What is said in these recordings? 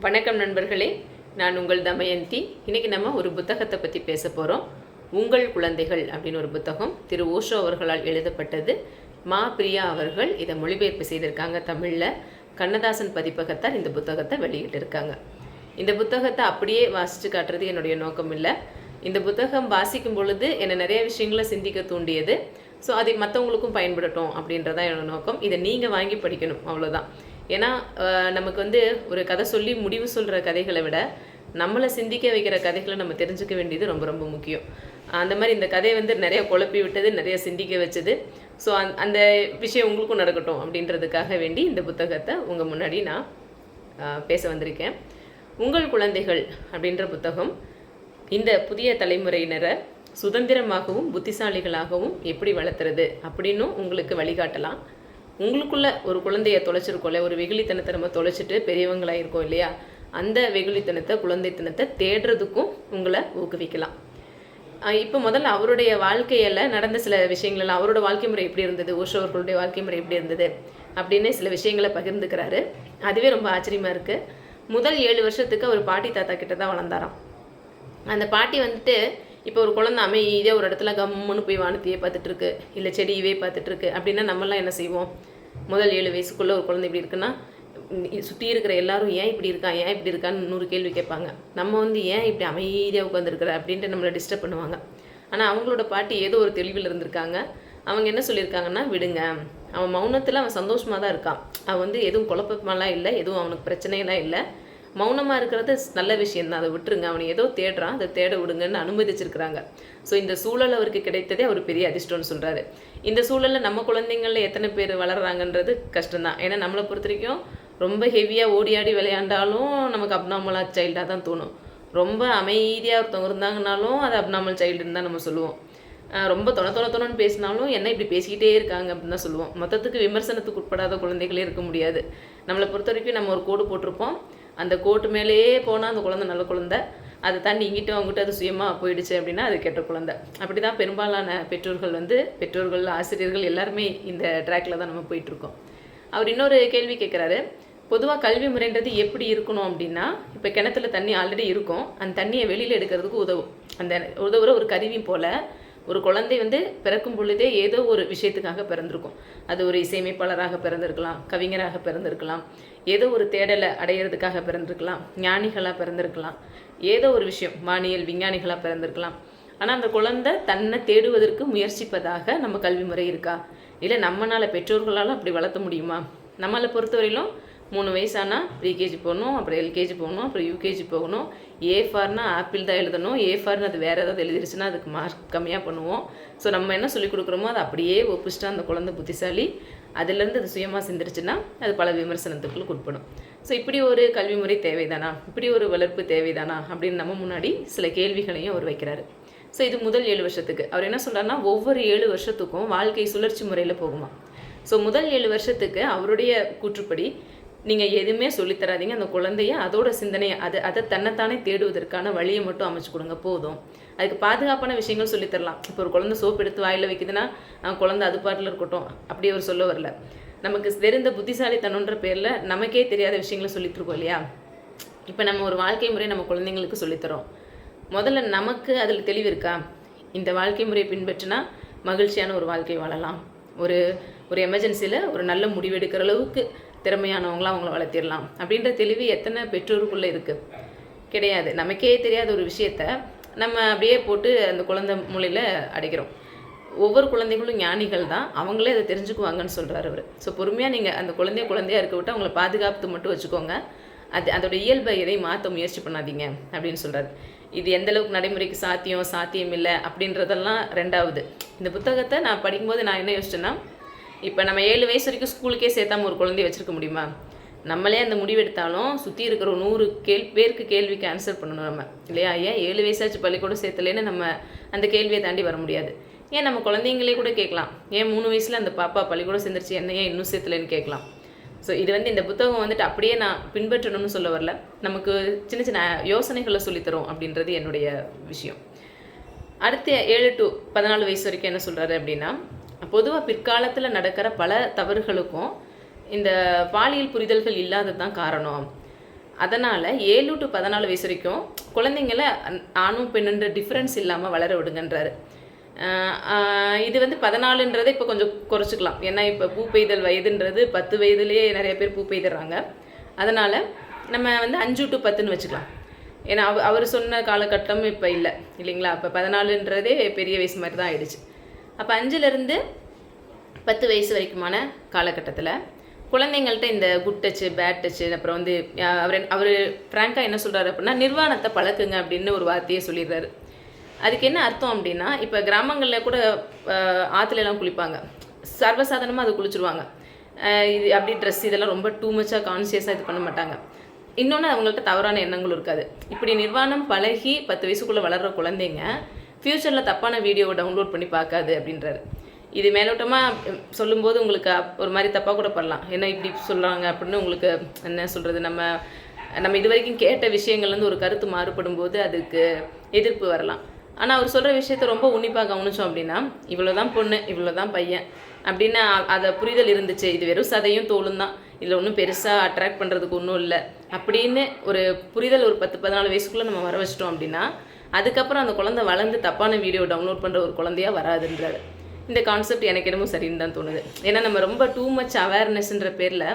வணக்கம் நண்பர்களே, நான் உங்கள் தமயந்தி. இன்றைக்கி நம்ம ஒரு புத்தகத்தை பற்றி பேச போகிறோம். உங்கள் குழந்தைகள் அப்படின்னு ஒரு புத்தகம் திரு ஓஷோ அவர்களால் எழுதப்பட்டது. மா பிரியா அவர்கள் இதை மொழிபெயர்ப்பு செய்திருக்காங்க தமிழில். கண்ணதாசன் பதிப்பகத்தால் இந்த புத்தகத்தை வெளியிட்டிருக்காங்க. இந்த புத்தகத்தை அப்படியே வாசித்து காட்டுறது என்னுடைய நோக்கம் இல்லை. இந்த புத்தகம் வாசிக்கும் பொழுது என்னை நிறைய விஷயங்களை சிந்திக்க தூண்டியது. ஸோ அதை மற்றவங்களுக்கும் பயன்படட்டும் அப்படின்றதான் என்னோட நோக்கம். இதை நீங்கள் வாங்கி படிக்கணும், அவ்வளோதான். ஏன்னா நமக்கு ஒரு கதை சொல்லி முடிவு சொல்கிற கதைகளை விட நம்மளை சிந்திக்க வைக்கிற கதைகளை நம்ம தெரிஞ்சுக்க வேண்டியது ரொம்ப ரொம்ப முக்கியம். அந்த மாதிரி இந்த கதை நிறைய குழப்பி விட்டது, நிறைய சிந்திக்க வச்சது. ஸோ அந்த விஷயம் உங்களுக்கும் நடக்கட்டும் அப்படின்றதுக்காக வேண்டி இந்த புத்தகத்தை உங்கள் முன்னாடி நான் பேச வந்திருக்கேன். உங்கள் குழந்தைகள் அப்படின்ற புத்தகம் இந்த புதிய தலைமுறையினரை சுதந்திரமாகவும் புத்திசாலிகளாகவும் எப்படி வளர்த்துறது அப்படின்னும் உங்களுக்கு வழிகாட்டலாம். உங்களுக்குள்ள ஒரு குழந்தைய தொலைச்சிருக்கோம்ல, ஒரு வெகுளித்தனத்தை நம்ம தொலைச்சிட்டு பெரியவங்களாக இருக்கோம் இல்லையா, அந்த வெகுளித்தனத்தை குழந்தைத்தனத்தை தேடுறதுக்கும் உங்களை ஊக்குவிக்கலாம். இப்போ முதல்ல அவருடைய வாழ்க்கையில் நடந்த சில விஷயங்கள்லாம், அவரோட வாழ்க்கை முறை எப்படி இருந்தது, ஓஷோ அவர்களுடைய வாழ்க்கை முறை எப்படி இருந்தது அப்படின்னு சில விஷயங்களை பகிர்ந்துக்கிறாரு. அதுவே ரொம்ப ஆச்சரியமாக இருக்குது. முதல் 7 வருஷத்துக்கு அவர் பாட்டி தாத்தா கிட்ட தான் வளர்ந்தாராம். அந்த பாட்டி இப்போ ஒரு குழந்தை அமைதியாக ஒரு இடத்துல கம்முன்னு போய் வானத்தையே பார்த்துட்ருக்கு, இல்லை செடியவே பார்த்துட்ருக்கு அப்படின்னா நம்மளாம் என்ன செய்வோம்? முதல் 7 வயசுக்குள்ளே ஒரு குழந்தை இப்படி இருக்குன்னா சுற்றி இருக்கிற எல்லாரும் ஏன் இப்படி இருக்கான்னு 100 கேள்வி கேட்பாங்க. நம்ம ஏன் இப்படி அமைதியாக உட்காந்துருக்குற அப்படின்ட்டு நம்மளை டிஸ்டர்ப் பண்ணுவாங்க. ஆனால் அவங்களோட பாட்டி ஏதோ ஒரு தெளிவில் இருந்திருக்காங்க. அவங்க என்ன சொல்லியிருக்காங்கன்னா, விடுங்க, அவன் மௌனத்தில் அவன் சந்தோஷமாக தான் இருக்கான். அவன் எதுவும் குழப்பமாலாம் இல்லை, எதுவும் அவனுக்கு பிரச்சனையெல்லாம் இல்லை, மௌனமாக இருக்கிறது நல்ல விஷயந்தான், அதை விட்டுருங்க, அவனை ஏதோ தேடுறான், அதை தேட விடுங்கன்னு அனுமதிச்சிருக்கிறாங்க. ஸோ இந்த சூழல் அவருக்கு கிடைத்ததே அவர் பெரிய அதிர்ஷ்டம்னு சொல்கிறாரு. இந்த சூழலில் நம்ம குழந்தைங்களில் எத்தனை பேர் வளர்கிறாங்கன்றது கஷ்டம்தான். ஏன்னா நம்மளை பொறுத்த வரைக்கும் ரொம்ப ஹெவியாக ஓடியாடி விளையாண்டாலும் நமக்கு அப்நார்மலாக சைல்டாக தான் தோணும். ரொம்ப அமைதியாக ஒருத்தவங்க இருந்தாங்கனாலும் அது அப்நார்மல் சைல்டுன்னு தான் நம்ம சொல்லுவோம். ரொம்ப தொணன்னு பேசினாலும் என்ன இப்படி பேசிக்கிட்டே இருக்காங்க அப்படின்னு தான் சொல்லுவோம். மொத்தத்துக்கு விமர்சனத்துக்கு உட்படாத குழந்தைகளே இருக்க முடியாது. நம்மளை பொறுத்த வரைக்கும் நம்ம ஒரு கோடு போட்டிருப்போம், அந்த கோட்டு மேலேயே போனால் அந்த குழந்தை நல்ல குழந்தை, அதை தாண்டி இங்கிட்ட அவங்ககிட்ட அது சுயமாக போயிடுச்சு அப்படின்னா அது கெட்ட குழந்தை. அப்படி தான் பெரும்பாலான பெற்றோர்கள் ஆசிரியர்கள் எல்லாருமே இந்த ட்ராக்கில் தான் நம்ம போயிட்டுருக்கோம். அவர் இன்னொரு கேள்வி கேட்குறாரு. பொதுவாக கல்வி முறைன்றது எப்படி இருக்கணும் அப்படின்னா, இப்போ கிணத்துல தண்ணி ஆல்ரெடி இருக்கும், அந்த தண்ணியை வெளியில் எடுக்கிறதுக்கு உதவும். அந்த உதவுற ஒரு கருவி போல் ஒரு குழந்தை பிறக்கும் பொழுதே ஏதோ ஒரு விஷயத்துக்காக பிறந்திருக்கும். அது ஒரு இசையமைப்பாளராக பிறந்திருக்கலாம், கவிஞராக பிறந்திருக்கலாம், ஏதோ ஒரு தேடலை அடையிறதுக்காக பிறந்திருக்கலாம், ஞானிகளாக பிறந்திருக்கலாம், ஏதோ ஒரு விஷயம் வானியல் விஞ்ஞானிகளாக பிறந்திருக்கலாம். ஆனால் அந்த குழந்தை தன்னை தேடுவதற்கு முயற்சிப்பதாக நம்ம கல்வி முறை இருக்கா? இல்லை நம்மளால் பெற்றோர்களால் அப்படி வளர்த்த முடியுமா? நம்மளை பொறுத்தவரையிலும் 3 வயசானால் ப்ரீகேஜி போகணும், அப்புறம் எல்கேஜி போகணும், அப்புறம் யூகேஜி போகணும். ஏ ஃபார்னா ஆப்பிள் தான் எழுதணும், ஏ ஃபார்னு அது வேறு ஏதாவது எழுதிருச்சுன்னா அதுக்கு மார்க் கம்மியாக பண்ணுவோம். ஸோ நம்ம என்ன சொல்லிக் கொடுக்குறோமோ அதை அப்படியே ஒப்பிச்சிட்டா அந்த குழந்தை புத்திசாலி, அதுலேருந்து அது சுயமாக சிந்திருச்சுன்னா அது பல விமர்சனத்துக்குள்ள உட்படும். ஸோ இப்படி ஒரு கல்வி முறை தேவைதானா, இப்படி ஒரு வளர்ப்பு தேவைதானா அப்படின்னு நம்ம முன்னாடி சில கேள்விகளையும் அவர் வைக்கிறாரு. ஸோ இது முதல் 7 வருஷத்துக்கு. அவர் என்ன சொல்கிறாருன்னா, ஒவ்வொரு 7 வருஷத்துக்கும் வாழ்க்கை சுழற்சி முறையில் போகுமா. ஸோ முதல் 7 வருஷத்துக்கு அவருடைய கூற்றுப்படி நீங்கள் எதுவுமே சொல்லித்தராதீங்க, அந்த குழந்தைய அதோட சிந்தனையை அதை தன்னைத்தானே தேடுவதற்கான வழியை மட்டும் அமைச்சு கொடுங்க, போதும். அதுக்கு பாதுகாப்பான விஷயங்கள் சொல்லித்தரலாம். இப்போ ஒரு குழந்தை சோப்பு எடுத்து வாயில் வைக்குதுன்னா குழந்தை அது பாட்டில் இருக்கட்டும், அப்படி அவர் சொல்ல வரல. நமக்கு தெரிந்த புத்திசாலித்தனன்ற பேரில் நமக்கே தெரியாத விஷயங்களை சொல்லித்தருக்கோம் இல்லையா. இப்போ நம்ம ஒரு வாழ்க்கை முறை நம்ம குழந்தைங்களுக்கு சொல்லித்தரோம். முதல்ல நமக்கு அதில் தெளிவு இருக்கா? இந்த வாழ்க்கை முறையை பின்பற்றினா மகிழ்ச்சியான ஒரு வாழ்க்கை வாழலாம், ஒரு எமர்ஜென்சியில் ஒரு நல்ல முடிவெடுக்கிற அளவுக்கு திறமையானவங்களாம் அவங்கள வளர்த்திடலாம் அப்படின்ற தெளிவு எத்தனை பெற்றோருக்குள்ளே இருக்குது? கிடையாது. நமக்கே தெரியாத ஒரு விஷயத்த நம்ம அப்படியே போட்டு அந்த குழந்தை மூலையில் அடைக்கிறோம். ஒவ்வொரு குழந்தைகளும் ஞானிகள் தான், அவங்களே அதை தெரிஞ்சுக்குவாங்கன்னு சொல்கிறார் அவர். ஸோ பொறுமையாக நீங்கள் அந்த குழந்தையாக இருக்க விட்டு அவங்கள பாதுகாத்து மட்டும் வச்சுக்கோங்க, அதோட இயல்பை எதையும் மாற்ற முயற்சி பண்ணாதீங்க அப்படின்னு சொல்கிறார். இது எந்தளவுக்கு நடைமுறைக்கு சாத்தியம் இல்லை அப்படின்றதெல்லாம் ரெண்டாவது. இந்த புத்தகத்தை நான் படிக்கும்போது நான் என்ன யோசிச்சேன்னா, இப்போ நம்ம 7 வயசு வரைக்கும் ஸ்கூலுக்கே சேர்த்தாமல் ஒரு குழந்தைய வச்சுருக்க முடியுமா? நம்மளே அந்த முடிவெடுத்தாலும் சுற்றி இருக்கிற 100 பேருக்கு கேள்விக்கு ஆன்சர் பண்ணணும் நம்ம இல்லையா. ஏன் 7 வயசாச்சு பள்ளிக்கூடம் சேர்த்தலேன்னு நம்ம அந்த கேள்வியை தாண்டி வர முடியாது. ஏன் நம்ம குழந்தைங்களே கூட கேட்கலாம், ஏன் 3 வயசில் அந்த பாப்பா பள்ளிக்கூடம் சேர்ந்துருச்சு, என்ன ஏன் இன்னும் சேர்த்தலேன்னு கேட்கலாம். ஸோ இது இந்த புத்தகம் அப்படியே நான் பின்பற்றணும்னு சொல்ல வரல, நமக்கு சின்ன சின்ன யோசனைகளை சொல்லித்தரோம் அப்படின்றது என்னுடைய விஷயம். அடுத்த 7 to 14 வயசு வரைக்கும் என்ன சொல்கிறாரு அப்படின்னா, பொதுவாக பிற்காலத்தில் நடக்கிற பல தவறுகளுக்கும் இந்த பாலியல் புரிதல்கள் இல்லாதது தான் காரணம். அதனால் 7 to 14 வயசு வரைக்கும் குழந்தைங்கள ஆணும் பெண்ணுன்ற டிஃப்ரென்ஸ் இல்லாமல் வளர விடுங்கன்றாரு. இது வந்து 14ன்றதை இப்போ கொஞ்சம் குறைச்சிக்கலாம். ஏன்னா இப்போ பூ பெய்தல் வயதுன்றது 10 வயதுலேயே நிறைய பேர் பூ பெய்துறாங்க. அதனால் நம்ம வந்து 5 to 10ன்னு வச்சுக்கலாம். ஏன்னா அவர் சொன்ன காலகட்டம் இப்போ இல்லை இல்லைங்களா? அப்போ 14ன்றதே பெரிய வயசு மாதிரி தான் ஆயிடுச்சு. அப்போ 5லேருந்து 10 வயசு வரைக்குமான காலகட்டத்தில் குழந்தைங்கள்ட்ட இந்த குட் டச்சு, பேட் டச்சு, அப்புறம் வந்து அவர் ஃப்ராங்காக என்ன சொல்கிறாரு அப்படின்னா, நிர்வாணத்தை பழக்குங்க அப்படின்னு ஒரு வார்த்தையை சொல்லிடுறாரு. அதுக்கு என்ன அர்த்தம் அப்படின்னா, இப்போ கிராமங்களில் கூட ஆற்றுலலாம் குளிப்பாங்க, சர்வசாதாரணமாக அது குளிச்சுருவாங்க. இது அப்படி ட்ரெஸ் இதெல்லாம் ரொம்ப டூ மச்சாக கான்சியஸாக இது பண்ண மாட்டாங்க. இன்னொன்று அவங்கள்ட்ட தவறான எண்ணங்களும் இருக்காது. இப்படி நிர்வாணம் பழகி 10 வயசுக்குள்ளே வளர்கிற குழந்தைங்க ஃப்யூச்சரில் தப்பான வீடியோவை டவுன்லோட் பண்ணி பார்க்காது அப்படின்றாரு. இது மேலோட்டமாக சொல்லும்போது உங்களுக்கு ஒரு மாதிரி தப்பாக கூட பண்ணலாம். என்ன இப்படி சொல்கிறாங்க அப்படின்னு உங்களுக்கு என்ன சொல்கிறது, நம்ம இது வரைக்கும் கேட்ட விஷயங்கள்லேருந்து ஒரு கருத்து மாறுபடும் போது அதுக்கு எதிர்ப்பு வரலாம். ஆனால் அவர் சொல்கிற விஷயத்த ரொம்ப உன்னிப்பாக கவனித்தோம் அப்படின்னா, இவ்வளோ தான் பொண்ணு, இவ்வளோ தான் பையன் அப்படின்னு அதை புரிதல் இருந்துச்சு. இது வெறும் சதையும் தோலும் தான், இதில் ஒன்றும் பெருசாக அட்ராக்ட் பண்ணுறதுக்கு ஒன்றும் இல்லை அப்படின்னு ஒரு புரிதல் ஒரு 10-14 வயசுக்குள்ளே நம்ம வர வச்சிட்டோம் அப்படின்னா, அதுக்கப்புறம் அந்த குழந்தை வளர்ந்து தப்பான வீடியோ டவுன்லோட் பண்ணுற ஒரு குழந்தையாக வராதுன்றாரு. இந்த கான்செப்ட் எனக்கு என்னமோ சரின்னு தான் தோணுது. ஏன்னா நம்ம ரொம்ப டூ மச் அவேர்னஸ்ன்ற பேரில்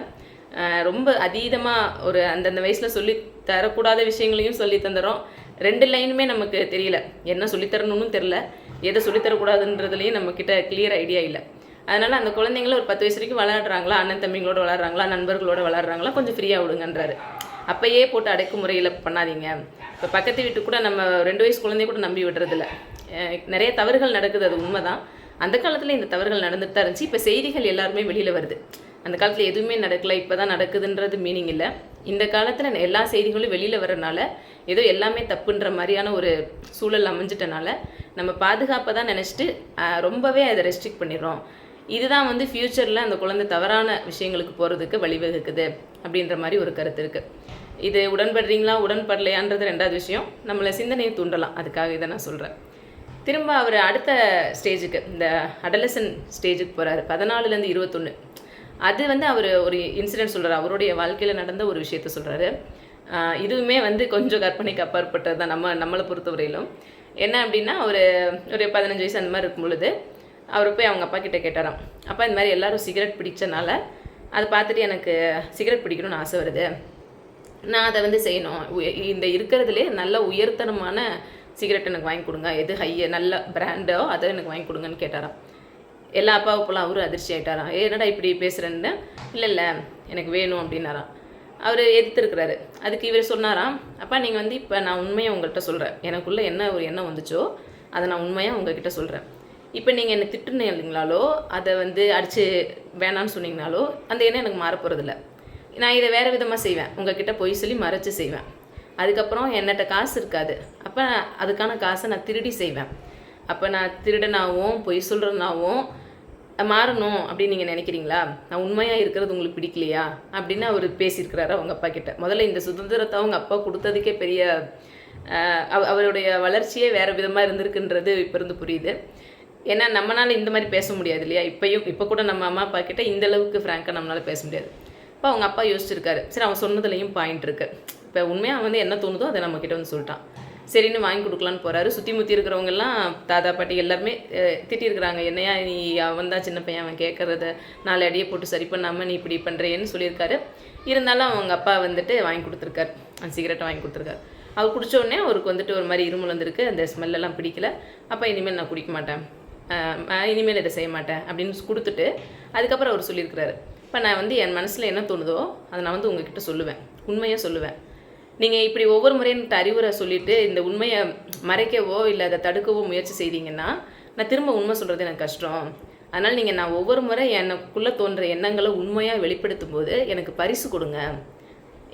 ரொம்ப அதீதமாக ஒரு அந்தந்த வயசில் சொல்லி தரக்கூடாத விஷயங்களையும் சொல்லி தந்துடுறோம். 2 லைனுமே நமக்கு தெரியல, என்ன சொல்லித்தரணும்னு தெரில, எதை சொல்லித்தரக்கூடாதுன்றதுலேயும் நம்மக்கிட்ட கிளியர் ஐடியா இல்லை. அதனால் அந்த குழந்தைங்கள ஒரு 10 வயசு வரைக்கும் விளையாடுறாங்களா, அண்ணன் தம்பிங்களோட விளையாடுறாங்களா, நண்பர்களோட விளையாடுறாங்களா, கொஞ்சம் ஃப்ரீயாக விடுங்கன்றாரு. அப்போயே போட்டு அடக்குமுறையில் பண்ணாதீங்க. இப்போ பக்கத்து வீட்டு கூட நம்ம 2 வயசு குழந்தைய கூட நம்பி விடுறதில்ல. நிறைய தவறுகள் நடக்குது, அது உண்மை தான். அந்த காலத்தில் இந்த தவறுகள் நடந்துட்டு தான் இருந்துச்சு. இப்போ செய்திகள் எல்லாருமே வெளியில் வருது. அந்த காலத்தில் எதுவுமே நடக்கலை, இப்போ தான் நடக்குதுன்றது மீனிங் இல்லை. இந்த காலத்தில் எல்லா செய்திகளும் வெளியில் வரனால ஏதோ எல்லாமே தப்புன்ற மாதிரியான ஒரு சூழல் அமைஞ்சிட்டனால நம்ம பாதுகாப்பை தான் நினச்சிட்டு ரொம்பவே அதை ரெஸ்ட்ரிக்ட் பண்ணிடுறோம். இதுதான் வந்து ஃப்யூச்சரில் அந்த குழந்தை தவறான விஷயங்களுக்கு போகிறதுக்கு வழிவகுக்குது அப்படின்ற மாதிரி ஒரு கருத்து இருக்குது. இது உடன்படுறீங்களா உடன்படலையான்றது 2வது விஷயம். நம்மளை சிந்தனையை தூண்டலாம், அதுக்காக இதை நான் சொல்கிறேன். திரும்ப அவர் அடுத்த ஸ்டேஜுக்கு, இந்த அடலசன் ஸ்டேஜுக்கு போகிறாரு, 14லேருந்து 21. அது வந்து அவர் ஒரு இன்சிடென்ட் சொல்கிறார், அவருடைய வாழ்க்கையில் நடந்த ஒரு விஷயத்த சொல்கிறாரு. இதுவுமே வந்து கொஞ்சம் கற்பனைக்கு அப்பாற்பட்டது தான் நம்மளை பொறுத்தவரையிலும். என்ன அப்படின்னா, ஒரு 15 வயசு அந்த மாதிரி இருக்கும் பொழுது அவர் போய் அவங்க அப்பா கிட்டே கேட்டாராம், அப்பா இந்த மாதிரி எல்லோரும் சிகரெட் பிடிச்சனால அதை பார்த்துட்டு எனக்கு சிகரெட் பிடிக்கணும்னு ஆசை வருது, நான் அதை வந்து செய்யணும், இந்த இருக்கிறதுலே நல்ல உயர்தரமான சிகரெட் எனக்கு வாங்கி கொடுங்க, எது நல்ல பிராண்டோ அதை எனக்கு வாங்கி கொடுங்கன்னு கேட்டாராம். எல்லா அப்பாவும் போலாம் அவரும் அதிர்ச்சி ஆகிட்டாராம். என்னடா இப்படி பேசுகிறேன்னு. இல்லை எனக்கு வேணும் அப்படின்னாராம். அவர் எதிர்த்துருக்கிறாரு. அதுக்கு இவர் சொன்னாராம், அப்பா நீங்கள் வந்து இப்போ நான் உண்மையாக உங்கள்கிட்ட சொல்கிறேன், எனக்குள்ளே என்ன ஒரு எண்ணம் வந்துச்சோ அதை நான் உண்மையாக உங்கள்கிட்ட சொல்கிறேன். இப்போ நீங்கள் என்னை திட்டுன்னு இல்லைங்களாலோ, அதை வந்து அடித்து வேணான்னு சொன்னீங்கனாலோ அந்த எண்ணம் எனக்கு மாறப்போகிறதில்ல. நான் இதை வேறு விதமாக செய்வேன், உங்கள்கிட்ட பொய் சொல்லி மறைச்சி செய்வேன். அதுக்கப்புறம் என்கிட்ட காசு இருக்காது, அப்போ அதுக்கான காசை நான் திருடி செய்வேன். அப்போ நான் திருடனாகவும் பொய் சொல்கிறனாவும் மாறணும் அப்படின்னு நீங்கள் நினைக்கிறீங்களா? நான் உண்மையாக இருக்கிறது உங்களுக்கு பிடிக்கலையா அப்படின்னு அவர் பேசியிருக்கிறாரு அவங்க அப்பா கிட்ட. முதல்ல இந்த சுதந்திரத்தை அவங்க அப்பா கொடுத்ததுக்கே பெரிய அவருடைய வளர்ச்சியே வேறு விதமாக இருந்திருக்குன்றது இப்போ இருந்து புரியுது. ஏன்னா நம்மளால் இந்த மாதிரி பேச முடியாது இல்லையா? இப்போ கூட நம்ம அம்மா அப்பா கிட்ட இந்தளவுக்கு ஃப்ராங்காக நம்மளால் பேச முடியாது. இப்போ அவங்க அப்பா யோசிச்சிருக்காரு, சரி அவன் சொன்னதுலேயும் பாயிண்ட் இருக்குது, இப்போ உண்மையாக வந்து என்ன தோணுதோ அதை நம்மக்கிட்ட வந்து சொல்லிட்டான், சரின்னு வாங்கி கொடுக்கலான்னு போகிறாரு. சுற்றி முற்றி இருக்கிறவங்கெல்லாம் தாத்தா பாட்டி எல்லாருமே திட்டிருக்கிறாங்க, என்னையா நீ அவன் தான் சின்ன பையன், அவன் கேட்குறத 4 அடியை போட்டு சரி பண்ணாமல் நீ இப்படி பண்ணுறேன்னு சொல்லியிருக்காரு. இருந்தாலும் அவங்க அப்பா வந்துட்டு வாங்கி கொடுத்துருக்காரு, அந்த சிகரெட்டை வாங்கி கொடுத்துருக்காரு. அவர் குடித்தோடனே அவருக்கு வந்துட்டு ஒரு மாதிரி இருமல் வந்துருக்கு, அந்த ஸ்மெல்லெல்லாம் பிடிக்கல. அப்போ இனிமேல் நான் குடிக்க மாட்டேன், இனிமேல் இதை செய்ய மாட்டேன் அப்படின்னு கொடுத்துட்டு அதுக்கப்புறம் அவர் சொல்லியிருக்கிறாரு, இப்போ நான் வந்து என் மனசில் என்ன தோணுதோ அதை நான் வந்து உங்ககிட்ட சொல்லுவேன், உண்மையாக சொல்லுவேன். நீங்கள் இப்படி ஒவ்வொரு முறையும் அறிவுரை சொல்லிவிட்டு இந்த உண்மையை மறைக்கவோ இல்லை அதை தடுக்கவோ முயற்சி செய்தீங்கன்னா நான் திரும்ப உண்மை சொல்கிறது எனக்கு கஷ்டம். அதனால் நீங்கள் நான் ஒவ்வொரு முறை எனக்குள்ளே தோன்ற எண்ணங்களை உண்மையாக வெளிப்படுத்தும் போது எனக்கு பரிசு கொடுங்க,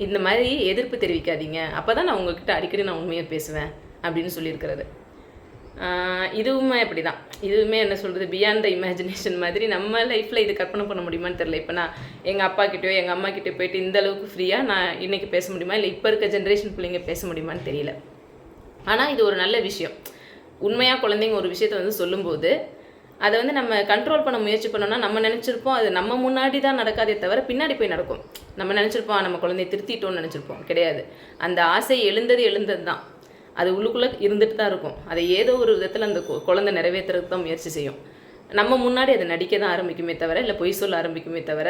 இந்த மாதிரி எதிர்ப்பு தெரிவிக்காதீங்க, அப்போ தான் நான் உங்கள்கிட்ட அடிக்கடி நான் உண்மையாக பேசுவேன் அப்படின்னு சொல்லியிருக்கிறது. இதுவுமே அப்படி தான், இதுவுமே என்ன சொல்கிறது, பியாண்ட் த இமேஜினேஷன் மாதிரி. நம்ம லைஃப்பில் இது கற்பனை பண்ண முடியுமான்னு தெரில. இப்போ நான் எங்கள் அப்பா கிட்டேயோ எங்கள் அம்மா கிட்டே போய்ட்டு இந்த அளவுக்கு ஃப்ரீயாக நான் இன்றைக்கி பேச முடியுமா, இல்லை இப்போ இருக்க ஜென்ரேஷன் பிள்ளைங்க பேச முடியுமான்னு தெரியல. ஆனால் இது ஒரு நல்ல விஷயம். உண்மையாக குழந்தைங்க ஒரு விஷயத்தை வந்து சொல்லும்போது அதை வந்து நம்ம கண்ட்ரோல் பண்ண முயற்சி பண்ணோம்னா நம்ம நினச்சிருப்போம் அது நம்ம முன்னாடி தான் நடக்காதே தவிர பின்னாடி போய் நடக்கும். நம்ம நினச்சிருப்போம் நம்ம குழந்தைய திருத்திட்டோம்னு நினச்சிருப்போம், கிடையாது. அந்த ஆசை எழுந்தது தான், அது உள்ளுக்குள்ளே இருந்துட்டு தான் இருக்கும். அதை ஏதோ ஒரு விதத்தில் அந்த குழந்தை நிறைவேற்றுறதுக்கு தான் முயற்சி செய்யும். நம்ம முன்னாடி அதை நடிக்க தான் ஆரம்பிக்குமே தவிர, இல்லை பொய் சொல்ல ஆரம்பிக்குமே தவிர,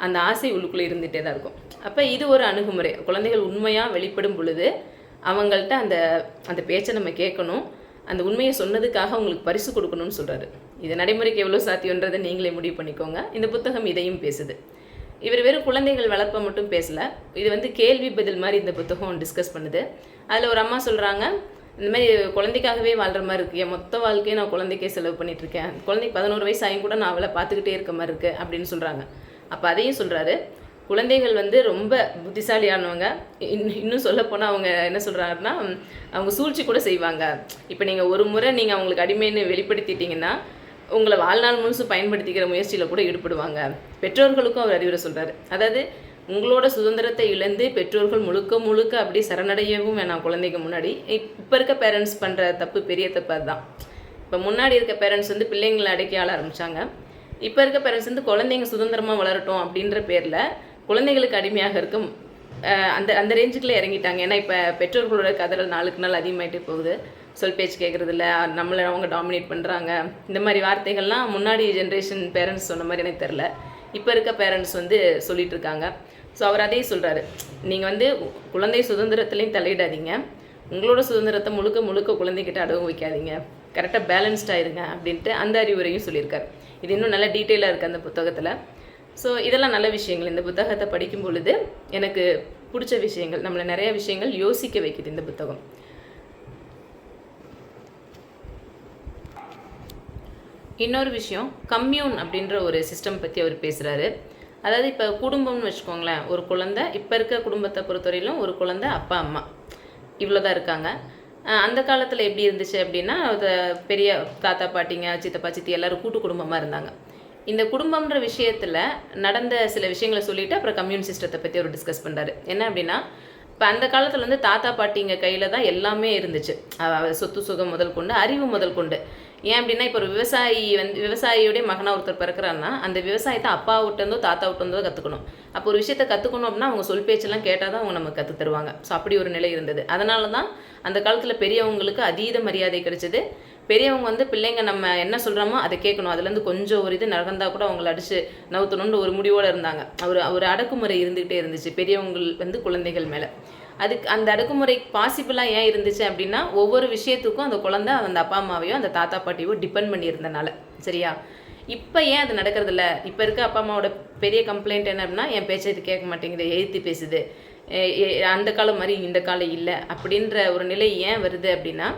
அந்த ஆசை உள்ளுக்குள்ளே இருந்துகிட்டே தான் இருக்கும். அப்போ இது ஒரு அணுகுமுறை. குழந்தைகள் உண்மையாக வெளிப்படும் பொழுது அவங்கள்ட்ட அந்த அந்த பேச்சை நம்ம கேட்கணும். அந்த உண்மையை சொன்னதுக்காக அவங்களுக்கு பரிசு கொடுக்கணும்னு சொல்கிறாரு. இது நடைமுறைக்கு எவ்வளோ சாத்தியன்றதை நீங்களே முடிவு பண்ணிக்கோங்க. இந்த புத்தகம் இதையும் பேசுது. இவர் வெறும் குழந்தைகள் வளர்ப்பை மட்டும் பேசலை, இது வந்து கேள்வி பதில் மாதிரி இந்த புத்தகம் டிஸ்கஸ் பண்ணுது. அதில் ஒரு அம்மா சொல்கிறாங்க, இந்த மாதிரி குழந்தைக்காகவே வாழ்கிற மாதிரி இருக்குது, என் மொத்த வாழ்க்கையை நான் குழந்தைக்கே செலவு பண்ணிகிட்ருக்கேன், குழந்தைக்கு 11 வயசு ஆகியும் கூட நான் அவளை பார்த்துக்கிட்டே இருக்க மாதிரி இருக்குது அப்படின்னு சொல்கிறாங்க. அப்போ அதையும் சொல்கிறாரு, குழந்தைகள் வந்து ரொம்ப புத்திசாலியானவங்க. இன்னும் சொல்லப்போனால் அவங்க என்ன சொல்கிறாருன்னா, அவங்க சூழ்ச்சி கூட செய்வாங்க. இப்போ நீங்கள் ஒரு முறை நீங்கள் அவங்களுக்கு அடிமைன்னு வெளிப்படுத்திட்டீங்கன்னா உங்களை வாழ்நாள் முழுசும் பயன்படுத்திக்கிற முயற்சியில் கூட ஈடுபடுவாங்க. பெற்றோர்களுக்கும் அவர் அறிவுரை சொல்கிறாரு. அதாவது உங்களோட சுதந்திரத்தை இழந்து பெற்றோர்கள் முழுக்க அப்படி சரணடையவும் வேணாம் குழந்தைக்கு முன்னாடி. இப்போ இருக்க பேரண்ட்ஸ் பண்ணுற தப்பு பெரிய தப்பு அதுதான். இப்போ முன்னாடி இருக்க பேரண்ட்ஸ் வந்து பிள்ளைங்களை அடக்கி ஆள ஆரம்பித்தாங்க. இப்போ இருக்க பேரண்ட்ஸ் வந்து குழந்தைங்க சுதந்திரமாக வளரட்டும் அப்படின்ற பேரில் குழந்தைகளுக்கு அடிமையாக இருக்கும் அந்த அந்த ரேஞ்சுக்குள்ளே இறங்கிட்டாங்க. ஏன்னா இப்போ பெற்றோர்களோட கதறல் நாளுக்கு நாள் அதிகமாகிட்டே போகுது. சொல் பேச்சு கேட்குறதில்ல, நம்மளை அவங்க டாமினேட் பண்ணுறாங்க, இந்த மாதிரி வார்த்தைகள்லாம் முன்னாடி ஜென்ரேஷன் பேரண்ட்ஸ் சொன்ன மாதிரி எனக்கு தெரில. இப்போ இருக்க பேரண்ட்ஸ் வந்து சொல்லிகிட்டு இருக்காங்க. ஸோ அவர் அதே சொல்கிறாரு, நீங்கள் வந்து குழந்தை சுதந்திரத்துலேயும் தலையிடாதீங்க, உங்களோட சுதந்திரத்தை முழுக்க குழந்தைகிட்ட அடவும் வைக்காதீங்க, கரெக்டாக பேலன்ஸ்டாக இருங்க அப்படின்ட்டு அந்த அறிவுரையும் சொல்லியிருக்காரு. இது இன்னும் நல்லா டீட்டெயிலாக இருக்குது அந்த புத்தகத்தில். ஸோ இதெல்லாம் நல்ல விஷயங்கள். இந்த புத்தகத்தை படிக்கும் பொழுது எனக்கு பிடிச்ச விஷயங்கள், நம்மளை நிறைய விஷயங்கள் யோசிக்க வைக்குது இந்த புத்தகம். இன்னொரு விஷயம், கம்யூன் அப்படின்ற ஒரு சிஸ்டம் பற்றி அவர் பேசுகிறாரு. அதாவது இப்போ குடும்பம்னு வச்சுக்கோங்களேன், ஒரு குழந்தை, இப்போ இருக்க குடும்பத்தை பொறுத்தவரையிலும் ஒரு குழந்தை, அப்பா அம்மா இவ்வளோ தான் இருக்காங்க. அந்த காலத்தில் எப்படி இருந்துச்சு அப்படின்னா, பெரிய தாத்தா பாட்டிங்க சித்தப்பா சித்தி எல்லோரும் கூட்டு குடும்பமாக இருந்தாங்க. இந்த குடும்பம்ன்ற விஷயத்தில் நடந்த சில விஷயங்களை சொல்லிவிட்டு அப்புறம் கம்யூன் சிஸ்டத்தை பற்றி அவர் டிஸ்கஸ் பண்ணுறாரு. என்ன அப்படின்னா, இப்போ அந்த காலத்தில் வந்து தாத்தா பாட்டிங்க கையில் தான் எல்லாமே இருந்துச்சு, சொத்து சுகம் முதல் கொண்டு அறிவு முதல் கொண்டு. ஏன் அப்படின்னா, இப்போ ஒரு விவசாயியோடைய மகனாக ஒருத்தர் பிறக்கிறான்னா அந்த விவசாயத்தை அப்பா விட்டந்தோ தாத்தா விட்டந்தோ கற்றுக்கணும். அப்போ ஒரு விஷயத்தை கற்றுக்கணும் அப்படின்னா அவங்க சொல் பேச்செல்லாம் கேட்டால் தான் அவங்க நமக்கு கற்றுத் தருவாங்க. ஸோ அப்படி ஒரு நிலை இருந்தது. அதனால தான் அந்த காலத்தில் பெரியவங்களுக்கு அதீத மரியாதை கிடைச்சது. பெரியவங்க வந்து பிள்ளைங்க நம்ம என்ன சொல்கிறோமோ அதை கேட்கணும், அதுலேருந்து கொஞ்சம் ஒரு இது நடந்தால் கூட அவங்கள அடித்து நவுத்தணும்னு ஒரு முடிவோடு இருந்தாங்க. ஒரு அடக்குமுறை இருந்துகிட்டே இருந்துச்சு பெரியவங்கள் வந்து குழந்தைகள் மேலே. அதுக்கு அந்த அடக்குமுறை பாசிபிளாக ஏன் இருந்துச்சு அப்படின்னா, ஒவ்வொரு விஷயத்துக்கும் அந்த குழந்தை அந்த அப்பா அம்மாவையோ அந்த தாத்தா பாட்டியோ டிபெண்ட் பண்ணியிருந்தனால. சரியா? இப்போ ஏன் அது நடக்கிறதில்ல? இப்போ இருக்க அப்பா அம்மாவோட பெரிய கம்ப்ளைண்ட் என்ன அப்படின்னா, என் பேச்சை இது கேட்க மாட்டேங்குது, எழுத்து பேசுது, அந்த காலம் மாதிரி இந்த காலம் இல்லை அப்படின்ற ஒரு நிலை ஏன் வருது அப்படின்னா,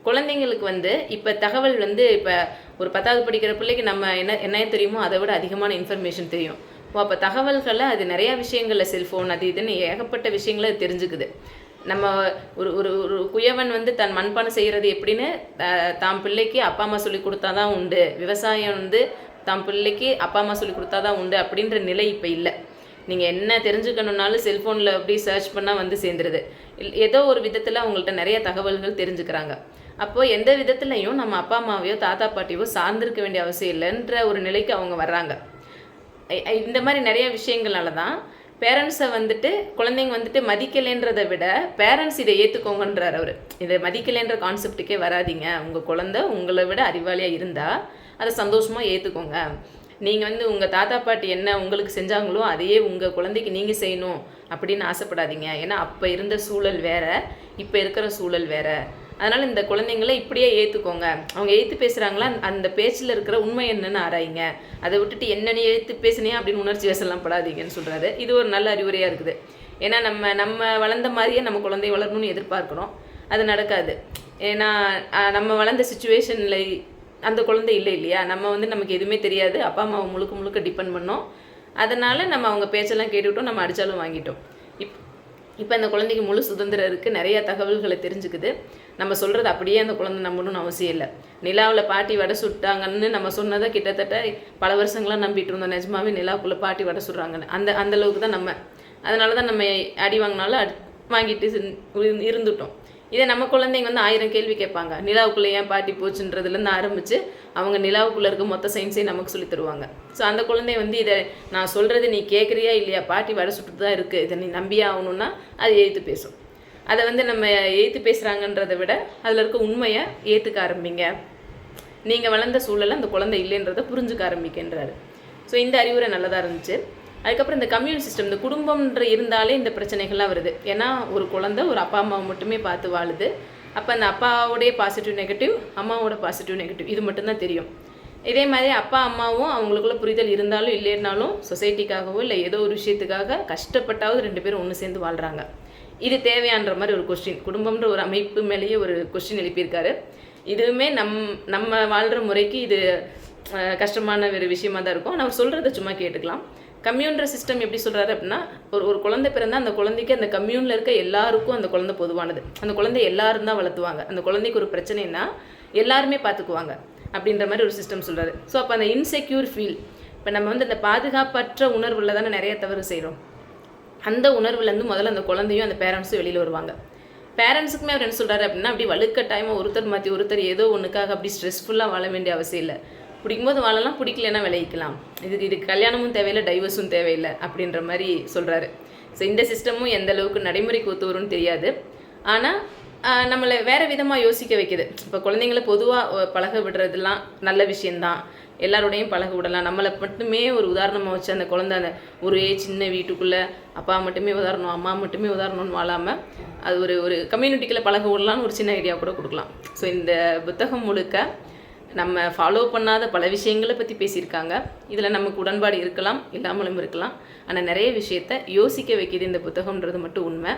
குழந்தைங்களுக்கு வந்து இப்போ தகவல் வந்து இப்போ ஒரு 10வது படிக்கிற பிள்ளைக்கு நம்ம என்ன தெரியுமோ அதை விட அதிகமான இன்ஃபர்மேஷன் தெரியும். அப்போ தகவல்களை அது நிறையா விஷயங்களில் செல்ஃபோன் அது இதுன்னு ஏகப்பட்ட விஷயங்களை அது தெரிஞ்சுக்குது. நம்ம ஒரு ஒரு ஒரு குயவன் வந்து தன் மண்பானை செய்கிறது எப்படின்னு தாம் பிள்ளைக்கு அப்பா அம்மா சொல்லி கொடுத்தா தான் உண்டு, விவசாயம் வந்து தாம் பிள்ளைக்கு அப்பா அம்மா சொல்லி கொடுத்தா தான் உண்டு அப்படின்ற நிலை இப்போ இல்லை. நீங்கள் என்ன தெரிஞ்சுக்கணுன்னாலும் செல்ஃபோனில் அப்படி சர்ச் பண்ணால் வந்து சேர்ந்துருது. ஏதோ ஒரு விதத்தில் அவங்கள்ட்ட நிறைய தகவல்கள் தெரிஞ்சுக்கிறாங்க. அப்போது எந்த விதத்துலையும் நம்ம அப்பா அம்மாவையோ தாத்தா பாட்டியோ சார்ந்திருக்க வேண்டிய அவசியம் இல்லைன்ற ஒரு நிலைக்கு அவங்க வர்றாங்க. இந்த மாதிரி நிறைய விஷயங்களால தான் பேரண்ட்ஸை வந்துட்டு குழந்தைங்க வந்துட்டு மதிக்கலைன்றதை விட பேரண்ட்ஸ் இதை ஏற்றுக்கோங்கன்றார் அவர். இதை மதிக்கலைன்ற கான்செப்டுக்கே வராதிங்க, உங்கள் குழந்தை உங்களை விட அறிவாளியாக இருந்தால் அதை சந்தோஷமாக ஏற்றுக்கோங்க. நீங்கள் வந்து உங்கள் தாத்தா பாட்டி என்ன உங்களுக்கு செஞ்சாங்களோ அதையே உங்கள் குழந்தைக்கு நீங்கள் செய்யணும் அப்படின்னு ஆசைப்படாதீங்க. ஏன்னா அப்போ இருந்த சூழல் வேறு, இப்போ இருக்கிற சூழல் வேறு. அதனால் இந்த குழந்தைங்கள இப்படியே ஏற்றுக்கோங்க. அவங்க எழுத்து பேசுகிறாங்களா, அந்த பேச்சில் இருக்கிற உண்மை என்னென்னு ஆராய்ங்க. அதை விட்டுட்டு என்னென்ன எழுத்து பேசுனியா அப்படின்னு உணர்ச்சி வசலாம் படாதீங்கன்னு சொல்கிறாரு. இது ஒரு நல்ல அறிவுரையாக இருக்குது. ஏன்னா நம்ம வளர்ந்த மாதிரியே நம்ம குழந்தை வளரணும்னு எதிர்பார்க்குறோம், அது நடக்காது. ஏன்னா நம்ம வளர்ந்த சுச்சுவேஷனில் அந்த குழந்தை இல்லை இல்லையா. நம்ம வந்து நமக்கு எதுவுமே தெரியாது, அப்பா அம்மாவை முழுக்க டிபெண்ட் பண்ணோம். அதனால் நம்ம அவங்க பேச்செல்லாம் கேட்டுக்கிட்டோம், நம்ம அடித்தாலும் வாங்கிட்டோம். இப்போ அந்த குழந்தைக்கு முழு சுதந்திரம் இருக்குது, நிறையா தகவல்களை தெரிஞ்சுக்குது. நம்ம சொல்கிறது அப்படியே அந்த குழந்தை நம்பணும்னு அவசியம் இல்லை. நிலாவில் பாட்டி வடை சுட்டாங்கன்னு நம்ம சொன்னதை கிட்டத்தட்ட பல வருஷங்களாக நம்பிட்டு இருந்தோம். நிஜமாவே நிலாவுக்குள்ளே பாட்டி வடை சுடுறாங்கன்னு அந்த அளவுக்கு தான் நம்ம. அதனால தான் நம்ம அடி வாங்கினாலும் வாங்கிட்டு இருந்துட்டோம். இதை நம்ம குழந்தைங்க வந்து 1000 கேள்வி கேட்பாங்க. நிலாவுக்குள்ளே ஏன் பாட்டி போச்சுன்றதுலேருந்து ஆரம்பித்து அவங்க நிலாவுக்குள்ளே இருக்க மொத்த சயின்ஸையும் நமக்கு சொல்லி தருவாங்க. ஸோ அந்த குழந்தை வந்து இதை நான் சொல்கிறது நீ கேட்குறியா இல்லையா, பாட்டி வடை சுட்டு தான் இருக்குது, இதை நீ நம்பியே ஆகணுன்னா அது எதிர்த்து பேசும். அதை வந்து நம்ம எதிர்த்து பேசுகிறாங்கன்றதை விட அதில் இருக்க உண்மையை ஏற்றுக்க ஆரம்பிங்க, நீங்கள் வளர்ந்த சூழலை அந்த குழந்தை இல்லைன்றதை புரிஞ்சுக்க ஆரம்பிக்கின்றாரு. ஸோ இந்த அறிவுரை நல்லதாக இருந்துச்சு. அதுக்கப்புறம் இந்த கம்யூனல் சிஸ்டம், இந்த குடும்பம்ன்ற இருந்தாலே இந்த பிரச்சனைகள்லாம் வருது. ஏன்னா ஒரு குழந்தை ஒரு அப்பா அம்மாவை மட்டுமே பார்த்து வாழுது. அப்போ அந்த அப்பாவோடைய பாசிட்டிவ் நெகட்டிவ், அம்மாவோட பாசிட்டிவ் நெகட்டிவ் இது மட்டும்தான் தெரியும். இதே மாதிரி அப்பா அம்மாவும் அவங்களுக்குள்ள புரிதல் இருந்தாலும் இல்லைன்னாலும் சொசைட்டிக்காகவோ இல்லை ஏதோ ஒரு விஷயத்துக்காக கஷ்டப்பட்டாவது 2 பேரும் ஒன்று சேர்ந்து வாழ்கிறாங்க. இது தேவையான்ற மாதிரி ஒரு கொஸ்டின், குடும்பம்ன்ற ஒரு அமைப்பு மேலேயே ஒரு கொஸ்டின் எழுப்பியிருக்காரு. இதுவுமே நம்ம வாழ்கிற முறைக்கு இது கஷ்டமான ஒரு விஷயமா தான் இருக்கும். நான் சொல்கிறத சும்மா கேட்டுக்கலாம். கம்யூன்ற சிஸ்டம் எப்படி சொல்கிறாரு அப்படின்னா, ஒரு குழந்தை பிறந்தால் அந்த குழந்தைக்கு அந்த கம்யூனில் இருக்க எல்லாருக்கும் அந்த குழந்தை பொதுவானது. அந்த குழந்தை எல்லாரும் தான் வளர்த்துவாங்க. அந்த குழந்தைக்கு ஒரு பிரச்சனைனா எல்லாருமே பார்த்துக்குவாங்க அப்படின்ற மாதிரி ஒரு சிஸ்டம் சொல்கிறாரு. ஸோ அப்போ அந்த இன்செக்யூர் ஃபீல், இப்போ நம்ம வந்து அந்த பாதுகாப்பற்ற உணர்வில் தானே நிறைய தவறு செய்கிறோம். அந்த உணர்வுலேருந்து முதல்ல அந்த குழந்தையும் அந்த பேரண்ட்ஸும் வெளியில் வருவாங்க. பேரண்ட்ஸுக்குமே அவர் என்ன சொல்கிறாரு அப்படின்னா, அப்படி வலுக்கட்டாயமாக ஒருத்தர் மாற்றி ஒருத்தர் ஏதோ ஒன்றுக்காக அப்படி ஸ்ட்ரெஸ்ஃபுல்லாக வாழ வேண்டிய அவசியம் இல்லை. பிடிக்கும்போது வாழலாம், பிடிக்கலன்னா விளைவிக்கலாம். இது கல்யாணமும் தேவையில்லை, டைவர்ஸும் தேவையில்லை அப்படின்ற மாதிரி சொல்கிறாரு. ஸோ இந்த சிஸ்டமும் எந்த அளவுக்கு நடைமுறைக்கு ஒத்து வரும்னு தெரியாது. ஆனால் நம்மளை வேறு விதமாக யோசிக்க வைக்குது. இப்போ குழந்தைங்கள பொதுவாக பழக விடுறதுலாம் நல்ல விஷயந்தான், எல்லாரோடையும் பழக விடலாம். நம்மளை மட்டுமே ஒரு உதாரணமாக வச்சு அந்த குழந்தை அந்த ஒரே சின்ன வீட்டுக்குள்ளே அப்பா மட்டுமே உதாரணம் அம்மா மட்டுமே உதாரணம்னு வாழாமல் அது ஒரு கம்யூனிட்டிக்குள்ளே பழக விடலான்னு ஒரு சின்ன ஐடியா கூட கொடுக்கலாம். ஸோ இந்த புத்தகம் முழுக்க நம்ம ஃபாலோ பண்ணாத பல விஷயங்களை பற்றி பேசியிருக்காங்க. இதில் நமக்கு உடன்பாடு இருக்கலாம், இல்லாமலும் இருக்கலாம். ஆனால் நிறைய விஷயத்த யோசிக்க வைக்கிது இந்த புத்தகம்ன்றது மட்டும் உண்மை.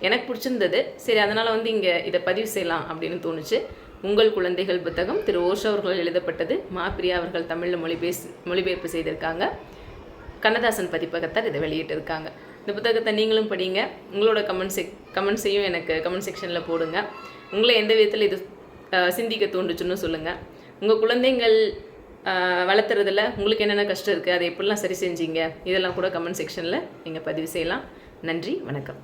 எனக்கு பிடிச்சிருந்தது. சரி, அதனால் வந்து இங்கே இதை பதிவு செய்யலாம் அப்படின்னு தோணுச்சு. உங்கள் குழந்தைகள் புத்தகம் திரு ஓஷோ அவர்களால் எழுதப்பட்டது. மா பிரியா அவர்கள் தமிழில் மொழிபெயர்ப்பு செய்திருக்காங்க. கண்ணதாசன் பதிப்பகத்தார் இதை வெளியிட்டிருக்காங்க. இந்த புத்தகத்தை நீங்களும் படிங்க. உங்களோட கமெண்ட்ஸையும் எனக்கு கமெண்ட் செக்ஷனில் போடுங்க. உங்களை எந்த விதத்தில் இது சிந்திக்க தோன்றுச்சுன்னு சொல்லுங்கள். உங்கள் குழந்தைங்கள் வளர்த்துறதுல உங்களுக்கு என்னென்ன கஷ்டம் இருக்குது, அதை எப்படிலாம் சரி செஞ்சீங்க, இதெல்லாம் கூட கமெண்ட் செக்ஷனில் நீங்கள் பதிவு செய்யலாம். நன்றி, வணக்கம்.